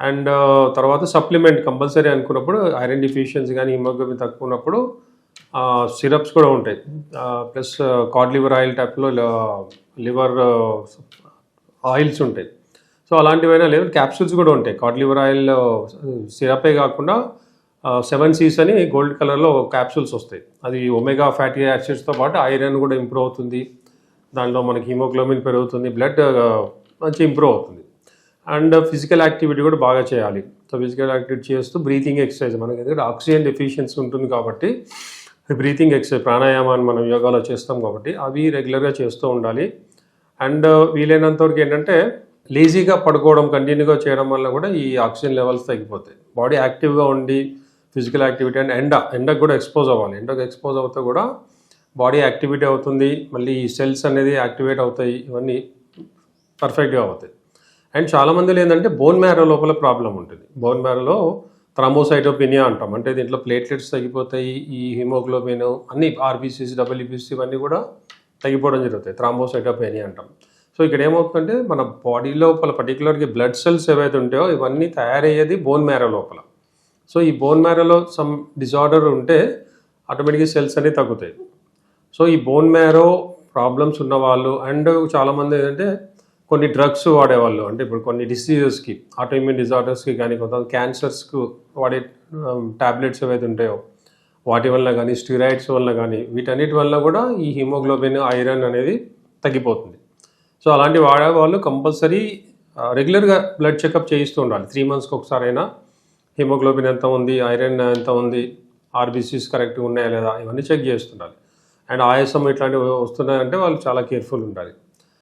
And తర్వాత supplement compulsory అనుకున్నప్పుడు iron deficiency కానీ హిమోగ్లోబిన్ తక్కువ ఉన్నప్పుడు సిరప్స్ కూడా ఉంటాయి. ప్లస్ కాడ్ లివర్ ఆయిల్ టైప్లో లివర్ ఆయిల్స్ ఉంటాయి. సో అలాంటివైనా లేదు, క్యాప్సూల్స్ కూడా ఉంటాయి. కాడ్ లివర్ ఆయిల్ సిరపే కాకుండా 7Cs అని గోల్డ్ కలర్లో క్యాప్సూల్స్ వస్తాయి. అది ఒమేగా ఫ్యాటీ యాసిడ్స్తో పాటు ఐరన్ కూడా ఇంప్రూవ్ అవుతుంది, దాంట్లో మనకి హిమోగ్లోబిన్ పెరుగుతుంది, బ్లడ్ మంచి ఇంప్రూవ్ అవుతుంది. అండ్ ఫిజికల్ యాక్టివిటీ కూడా బాగా చేయాలి. సో ఫిజికల్ యాక్టివిటీ చేస్తూ బ్రీతింగ్ ఎక్సర్సైజ్, మనకి ఎందుకంటే ఆక్సిజన్ డెఫిషియన్సీ ఉంటుంది కాబట్టి బ్రీతింగ్ ఎక్సర్సైజ్ ప్రాణాయామాన్ని మనం యోగాలో చేస్తాం కాబట్టి అవి రెగ్యులర్గా చేస్తూ ఉండాలి. అండ్ వీలైనంత వరకు ఏంటంటే లేజీగా పడుకోవడం కంటిన్యూగా చేయడం వల్ల కూడా ఈ ఆక్సిజన్ లెవెల్స్ తగ్గిపోతాయి. బాడీ యాక్టివ్గా ఉండి ఫిజికల్ యాక్టివిటీ అండ్ ఎండకు కూడా ఎక్స్పోజ్ అవ్వాలి. ఎండకు ఎక్స్పోజ్ అవుతే కూడా బాడీ యాక్టివిటీ అవుతుంది, మళ్ళీ ఈ సెల్స్ అనేది యాక్టివేట్ అవుతాయి, ఇవన్నీ పర్ఫెక్ట్గా అవుతాయి. అండ్ చాలామందిలో ఏంటంటే బోన్ మ్యారో లోపల ప్రాబ్లం ఉంటుంది. బోన్ మ్యారోలో థ్రాంబోసైటోపెనియా అంటాం, అంటే దీంట్లో ప్లేట్లెట్స్ తగ్గిపోతాయి, ఈ హిమోగ్లోబిన్ అన్ని ఆర్బీసీస్ డబ్ల్యూబీసీ ఇవన్నీ కూడా తగ్గిపోవడం జరుగుతాయి, థ్రాంబోసైటోపెనియా అంటాం. సో ఇక్కడ ఏమవుతుందంటే మన బాడీ లోపల పర్టికులర్గా బ్లడ్ సెల్స్ ఏవైతే ఉంటాయో ఇవన్నీ తయారయ్యేది బోన్ మ్యారో లోపల. సో ఈ బోన్ మ్యారోలో సమ్ డిజార్డర్ ఉంటే ఆటోమేటిక్గా సెల్స్ అనేవి తగ్గుతాయి. సో ఈ బోన్ మ్యారో ప్రాబ్లమ్స్ ఉన్నవాళ్ళు అండ్ చాలామంది ఏంటంటే కొన్ని డ్రగ్స్ వాడేవాళ్ళు, అంటే ఇప్పుడు కొన్ని డిసీజెస్కి ఆటోఇమ్యూన్ డిజార్డర్స్కి కానీ కొంతమంది క్యాన్సర్స్కి వాడే ట్యాబ్లెట్స్ ఏవైతే ఉంటాయో వాటి వల్ల కానీ స్టిరాయిడ్స్ వల్ల కానీ వీటన్నిటి వల్ల కూడా ఈ హిమోగ్లోబిన్ ఐరన్ అనేది తగ్గిపోతుంది. సో అలాంటి వాడే వాళ్ళు కంపల్సరీ రెగ్యులర్గా బ్లడ్ చెకప్ చేయిస్తూ ఉండాలి. 3 monthsకి ఒకసారైనా హిమోగ్లోబిన్ ఎంత ఉంది, ఐరన్ ఎంత ఉంది, ఆర్బీసీస్ కరెక్ట్గా ఉన్నాయా లేదా, ఇవన్నీ చెక్ చేస్తుండాలి. అండ్ ఆయాసం ఇట్లాంటివి వస్తున్నాయంటే వాళ్ళు చాలా కేర్ఫుల్ ఉండాలి.